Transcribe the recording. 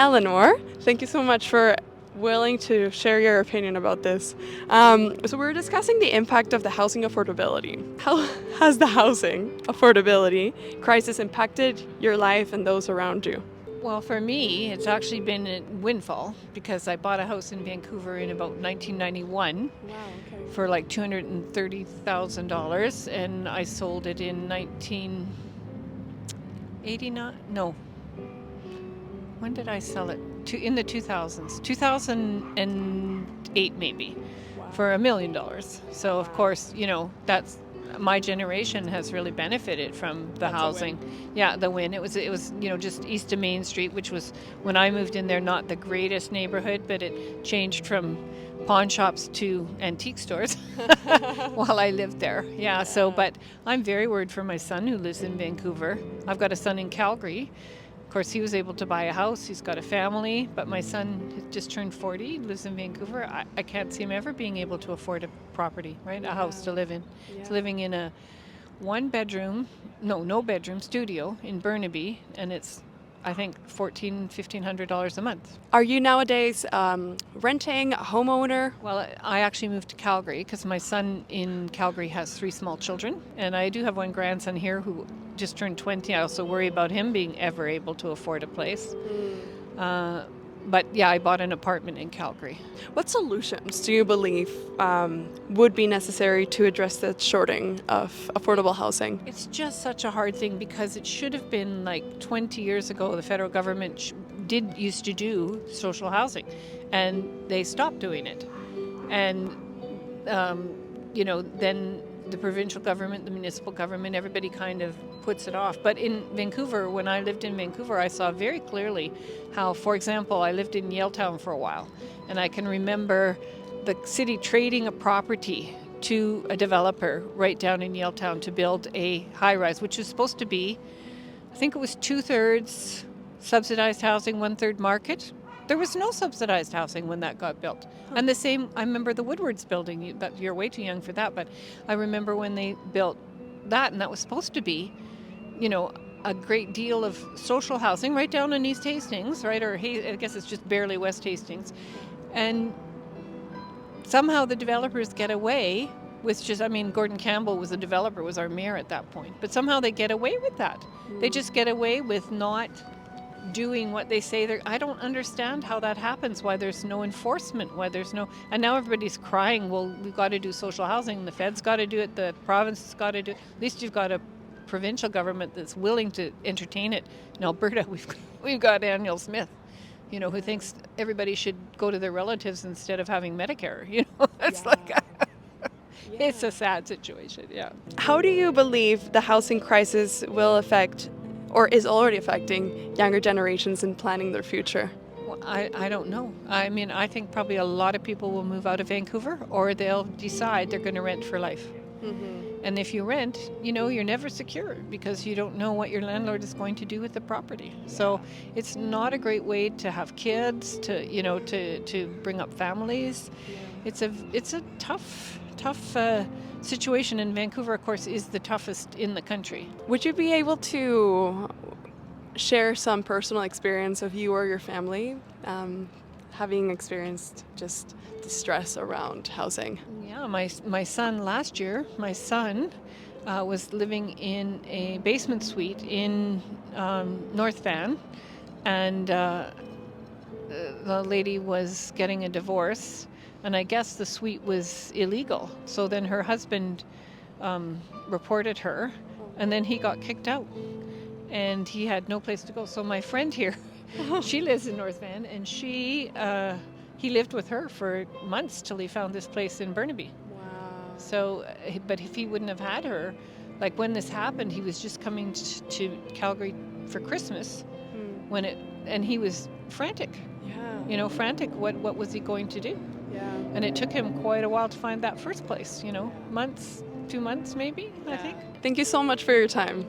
Eleanor, thank you so much for willing to share your opinion about this. So we're discussing the impact of the housing affordability. How has the housing affordability crisis impacted your life and those around you? Well, for me, it's actually been a windfall because I bought a house in Vancouver in about 1991 Wow, okay. for like $230,000, and I sold it in 1989. No, when did I sell it? In the 2000s, 2008 maybe, for $1 million. So of course, that's my generation has really benefited from the That's housing. Yeah, the win. It was just east of Main Street, which was when I moved in there not the greatest neighborhood, but it changed from pawn shops to antique stores while I lived there. Yeah. So, but I'm very worried for my son who lives in Vancouver. I've got a son in Calgary. Of course, he was able to buy a house. He's got a family, but my son has just turned 40, lives in Vancouver. I can't see him ever being able to afford a property, right? A house to live in. Yeah. He's living in a no bedroom studio in Burnaby, and it's, I think, $1,500 a month. Are you nowadays renting, a homeowner? Well, I actually moved to Calgary because my son in Calgary has 3 small children, and I do have one grandson here who just turned 20. I also worry about him being ever able to afford a place. But yeah, I bought an apartment in Calgary. What solutions do you believe would be necessary to address the shorting of affordable housing? It's just such a hard thing because it should have been like 20 years ago. The federal government used to do social housing, and they stopped doing it. And then the provincial government, the municipal government, everybody kind of puts it off. But in Vancouver, when I lived in Vancouver, I saw very clearly how, for example, I lived in Yaletown for a while, and I can remember the city trading a property to a developer right down in Yaletown to build a high-rise, which was supposed to be, I think it was 2/3 subsidized housing, 1/3 market. There was no subsidized housing when that got built. And the same, I remember the Woodwards building, but you're way too young for that, but I remember when they built that, and that was supposed to be, a great deal of social housing right down in East Hastings, right? Or I guess it's just barely West Hastings. And somehow the developers get away with Gordon Campbell was a developer, was our mayor at that point. But somehow they get away with that. They just get away with not doing what they say they're. I don't understand how that happens, why there's no enforcement, and now everybody's crying, well, we've got to do social housing, the feds got to do it, the province has got to do it. At least you've got a provincial government that's willing to entertain it. In Alberta, we've got Daniel Smith, who thinks everybody should go to their relatives instead of having Medicare. It's it's a sad situation. Yeah. How do you believe the housing crisis will affect or is already affecting younger generations in planning their future? Well, I don't know. I think probably a lot of people will move out of Vancouver, or they'll decide they're going to rent for life. Mm-hmm. And if you rent, you're never secure because you don't know what your landlord is going to do with the property. So it's not a great way to have kids, to bring up families. It's a tough situation, and Vancouver, of course, is the toughest in the country. Would you be able to share some personal experience of you or your family having experienced just the stress around housing? Yeah, my son last year, was living in a basement suite in North Van, and the lady was getting a divorce. And I guess the suite was illegal. So then her husband reported her, and then he got kicked out. And he had no place to go. So my friend here, she lives in North Van, and he lived with her for months till he found this place in Burnaby. Wow. So, but if he wouldn't have had her, like when this happened, he was just coming to Calgary for Christmas, and he was frantic. Yeah. Frantic. What was he going to do? Yeah. And it took him quite a while to find that first place, months, 2 months maybe, I think. Thank you so much for your time.